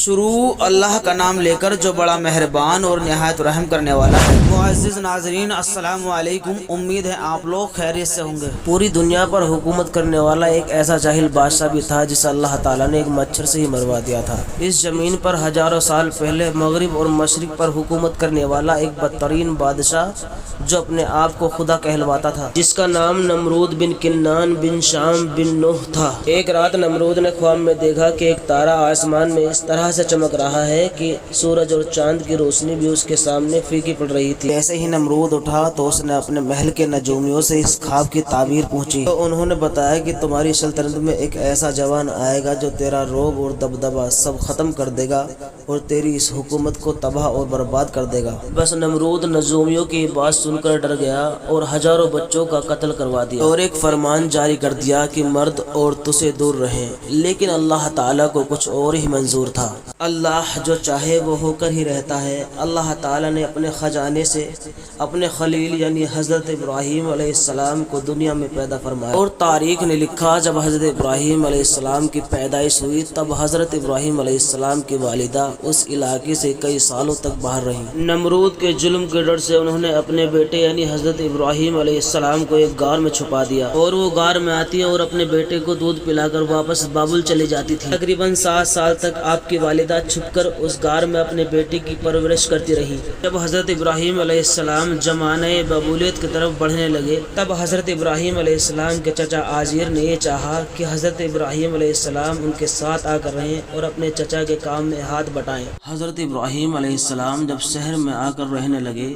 شروع اللہ کا نام لے کر جو بڑا مہربان اور نہایت رحم کرنے والا ہے۔ معزز ناظرین السلام علیکم، امید ہے آپ لوگ خیریت سے ہوں گے۔ پوری دنیا پر حکومت کرنے والا ایک ایسا جاہل بادشاہ بھی تھا جسے اللہ تعالیٰ نے ایک مچھر سے ہی مروا دیا تھا۔ اس زمین پر ہزاروں سال پہلے مغرب اور مشرق پر حکومت کرنے والا ایک بدترین بادشاہ جو اپنے آپ کو خدا کہلواتا تھا، جس کا نام نمرود بن کنعان بن شام بن نوح تھا۔ ایک رات نمرود نے خواب میں دیکھا کہ ایک تارا آسمان میں اس طرح سے چمک رہا ہے کہ سورج اور چاند کی روشنی بھی اس کے سامنے پھیکی پڑ رہی تھی۔ جیسے ہی نمرود اٹھا تو اس نے اپنے محل کے نجومیوں سے اس خواب کی تعبیر پوچھی تو انہوں نے بتایا کہ تمہاری سلطنت میں ایک ایسا جوان آئے گا جو تیرا روب اور دبدبہ سب ختم کر دے گا اور تیری اس حکومت کو تباہ اور برباد کر دے گا۔ بس نمرود نجومیوں کی بات سن کر ڈر گیا اور ہزاروں بچوں کا قتل کروا دیا اور ایک فرمان جاری کر دیا کہ مرد عورتوں سے دور رہیں، لیکن اللہ تعالیٰ کو کچھ اور ہی منظور تھا۔ اللہ جو چاہے وہ ہو کر ہی رہتا ہے۔ اللہ تعالیٰ نے اپنے خزانے سے اپنے خلیل یعنی حضرت ابراہیم علیہ السلام کو دنیا میں پیدا فرمایا، اور تاریخ نے لکھا جب حضرت ابراہیم علیہ السلام کی پیدائش ہوئی تب حضرت ابراہیم علیہ السلام کی والدہ اس علاقے سے کئی سالوں تک باہر رہیں۔ نمرود کے ظلم کے ڈر سے انہوں نے اپنے بیٹے یعنی حضرت ابراہیم علیہ السلام کو ایک غار میں چھپا دیا، اور وہ غار میں آتی اور اپنے بیٹے کو دودھ پلا کر واپس بابل چلی جاتی تھی۔ تقریباً 7 سال تک آپ کی والدہ چھپ کر اس غار میں اپنے بیٹے کی پرورش کرتی رہی۔ جب حضرت ابراہیم علیہ السلام زمانہ بابولیت کی طرف بڑھنے لگے تب حضرت ابراہیم علیہ السلام کے چچا آزیر نے یہ چاہا کہ حضرت ابراہیم علیہ السلام ان کے ساتھ آ کر رہیں اور اپنے چچا کے کام میں ہاتھ بٹائیں۔ حضرت ابراہیم علیہ السلام جب شہر میں آ کر رہنے لگے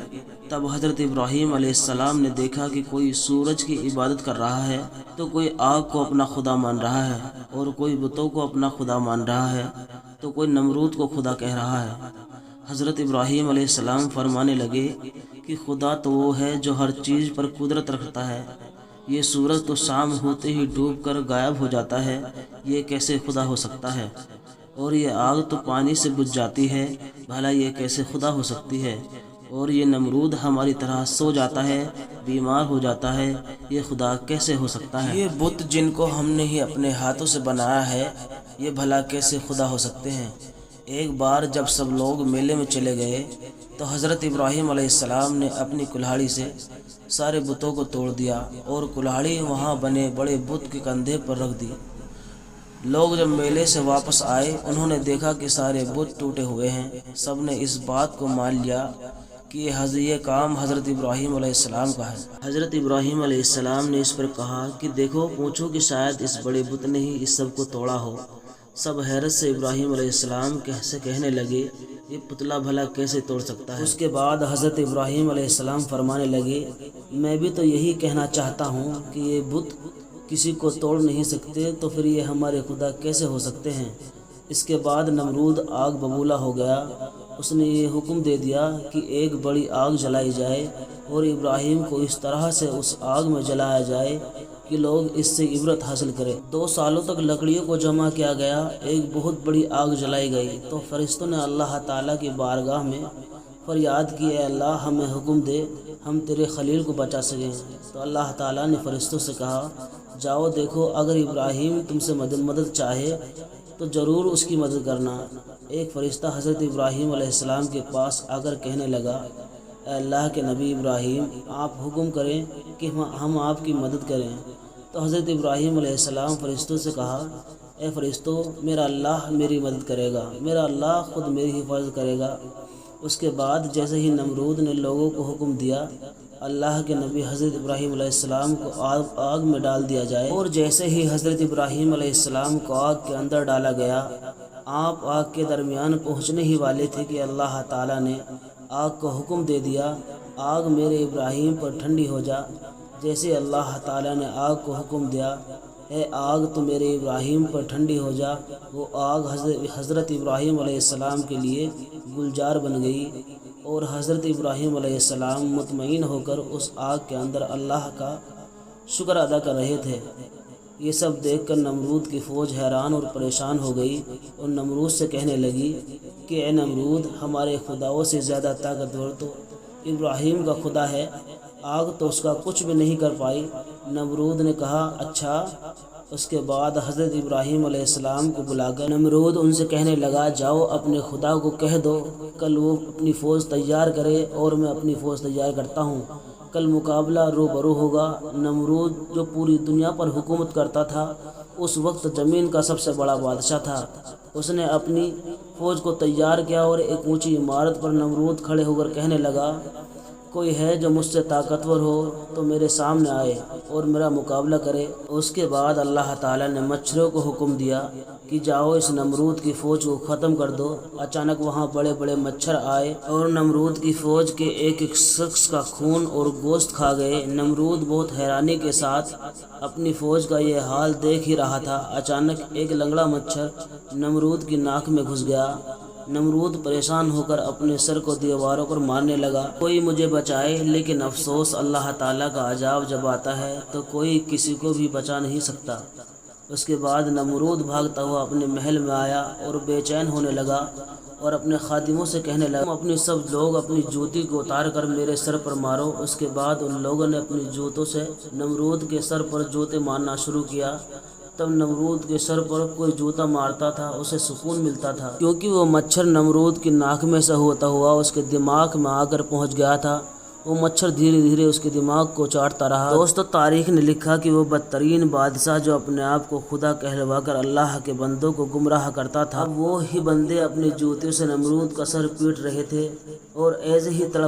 تب حضرت ابراہیم علیہ السلام نے دیکھا کہ کوئی سورج کی عبادت کر رہا ہے تو کوئی آگ کو اپنا خدا مان رہا ہے اور کوئی بتوں کو اپنا خدا مان رہا ہے تو کوئی نمرود کو خدا کہہ رہا ہے۔ حضرت ابراہیم علیہ السلام فرمانے لگے کہ خدا تو وہ ہے جو ہر چیز پر قدرت رکھتا ہے، یہ سورج تو شام ہوتے ہی ڈوب کر غائب ہو جاتا ہے، یہ کیسے خدا ہو سکتا ہے؟ اور یہ آگ تو پانی سے بجھ جاتی ہے، بھلا یہ کیسے خدا ہو سکتی ہے؟ اور یہ نمرود ہماری طرح سو جاتا ہے، بیمار ہو جاتا ہے، یہ خدا کیسے ہو سکتا ہے؟ یہ بت جن کو ہم نے ہی اپنے ہاتھوں سے بنایا ہے، یہ بھلا کیسے خدا ہو سکتے ہیں؟ ایک بار جب سب لوگ میلے میں چلے گئے تو حضرت ابراہیم علیہ السلام نے اپنی کلہاڑی سے سارے بتوں کو توڑ دیا اور کلہاڑی وہاں بنے بڑے بت کے کندھے پر رکھ دی۔ لوگ جب میلے سے واپس آئے انہوں نے دیکھا کہ سارے بت ٹوٹے ہوئے ہیں۔ سب نے اس بات کو مان لیا کہ یہ کام حضرت ابراہیم علیہ السلام کا ہے۔ حضرت ابراہیم علیہ السلام نے اس پر کہا کہ دیکھو پوچھو کہ شاید اس بڑے بت نے ہی اس سب کو توڑا ہو۔ سب حیرت سے ابراہیم علیہ السلام سے کہنے لگے یہ پتلا بھلا کیسے توڑ سکتا ہے؟ اس کے بعد حضرت ابراہیم علیہ السلام فرمانے لگے میں بھی تو یہی کہنا چاہتا ہوں کہ یہ بت کسی کو توڑ نہیں سکتے تو پھر یہ ہمارے خدا کیسے ہو سکتے ہیں؟ اس کے بعد نمرود آگ ببولا ہو گیا۔ اس نے یہ حکم دے دیا کہ ایک بڑی آگ جلائی جائے اور ابراہیم کو اس طرح سے اس آگ میں جلایا جائے کہ لوگ اس سے عبرت حاصل کریں۔ 2 سالوں تک لکڑیوں کو جمع کیا گیا، ایک بہت بڑی آگ جلائی گئی تو فرشتوں نے اللہ تعالیٰ کی بارگاہ میں فریاد کی اے اللہ ہمیں حکم دے ہم تیرے خلیل کو بچا سکیں۔ تو اللہ تعالیٰ نے فرشتوں سے کہا جاؤ دیکھو اگر ابراہیم تم سے مدد چاہے تو ضرور اس کی مدد کرنا۔ ایک فرشتہ حضرت ابراہیم علیہ السلام کے پاس آ کر کہنے لگا اے اللہ کے نبی ابراہیم آپ حکم کریں کہ ہم آپ کی مدد کریں۔ تو حضرت ابراہیم علیہ السلام فرشتوں سے کہا اے فرشتوں میرا اللہ میری مدد کرے گا، میرا اللہ خود میری حفاظت کرے گا۔ اس کے بعد جیسے ہی نمرود نے لوگوں کو حکم دیا اللہ کے نبی حضرت ابراہیم علیہ السلام کو آگ میں ڈال دیا جائے، اور جیسے ہی حضرت ابراہیم علیہ السلام کو آگ کے اندر ڈالا گیا آپ آگ کے درمیان پہنچنے ہی والے تھے کہ اللہ تعالیٰ نے آگ کو حکم دے دیا آگ میرے ابراہیم پر ٹھنڈی ہو جا۔ جیسے اللہ تعالیٰ نے آگ کو حکم دیا اے آگ تو میرے ابراہیم پر ٹھنڈی ہو جا، وہ آگ حضرت ابراہیم علیہ السلام کے لیے گلزار بن گئی اور حضرت ابراہیم علیہ السلام مطمئن ہو کر اس آگ کے اندر اللہ کا شکر ادا کر رہے تھے۔ یہ سب دیکھ کر نمرود کی فوج حیران اور پریشان ہو گئی اور نمرود سے کہنے لگی کہ اے نمرود ہمارے خداؤں سے زیادہ طاقتور تو ابراہیم کا خدا ہے، آگ تو اس کا کچھ بھی نہیں کر پائی۔ نمرود نے کہا اچھا اس کے بعد حضرت ابراہیم علیہ السلام کو بلا کر نمرود ان سے کہنے لگا جاؤ اپنے خدا کو کہہ دو کل وہ اپنی فوج تیار کرے اور میں اپنی فوج تیار کرتا ہوں، کل مقابلہ روبرو ہوگا۔ نمرود جو پوری دنیا پر حکومت کرتا تھا، اس وقت زمین کا سب سے بڑا بادشاہ تھا۔ اس نے اپنی فوج کو تیار کیا اور ایک اونچی عمارت پر نمرود کھڑے ہو کر کہنے لگا کوئی ہے جو مجھ سے طاقتور ہو تو میرے سامنے آئے اور میرا مقابلہ کرے۔ اس کے بعد اللہ تعالیٰ نے مچھروں کو حکم دیا کہ جاؤ اس نمرود کی فوج کو ختم کر دو۔ اچانک وہاں بڑے بڑے مچھر آئے اور نمرود کی فوج کے ایک ایک شخص کا خون اور گوشت کھا گئے۔ نمرود بہت حیرانی کے ساتھ اپنی فوج کا یہ حال دیکھ ہی رہا تھا۔ اچانک ایک لنگڑا مچھر نمرود کی ناک میں گھس گیا۔ نمرود پریشان ہو کر اپنے سر کو دیواروں پر مارنے لگا، کوئی مجھے بچائے، لیکن افسوس اللہ تعالیٰ کا عذاب جب آتا ہے تو کوئی کسی کو بھی بچا نہیں سکتا۔ اس کے بعد نمرود بھاگتا ہوا اپنے محل میں آیا اور بے چین ہونے لگا اور اپنے خادموں سے کہنے لگا تم اپنی سب لوگ اپنی جوتی کو اتار کر میرے سر پر مارو۔ اس کے بعد ان لوگوں نے اپنی جوتوں سے نمرود کے سر پر جوتے مارنا شروع کیا۔ تب نمرود کے سر پر کوئی جوتا مارتا تھا اسے سکون ملتا تھا، کیونکہ وہ مچھر نمرود کی ناک میں سے ہوتا ہوا اس کے دماغ میں آ کر پہنچ گیا تھا۔ وہ مچھر دھیرے دھیرے اس کے دماغ کو چاٹتا رہا۔ دوستو، تاریخ نے لکھا کہ وہ بدترین بادشاہ جو اپنے آپ کو خدا کہلوا کر اللہ کے بندوں کو گمراہ کرتا تھا، وہ ہی بندے اپنے جوتوں سے نمرود کا سر پیٹ رہے تھے اور ایسے ہی تڑپ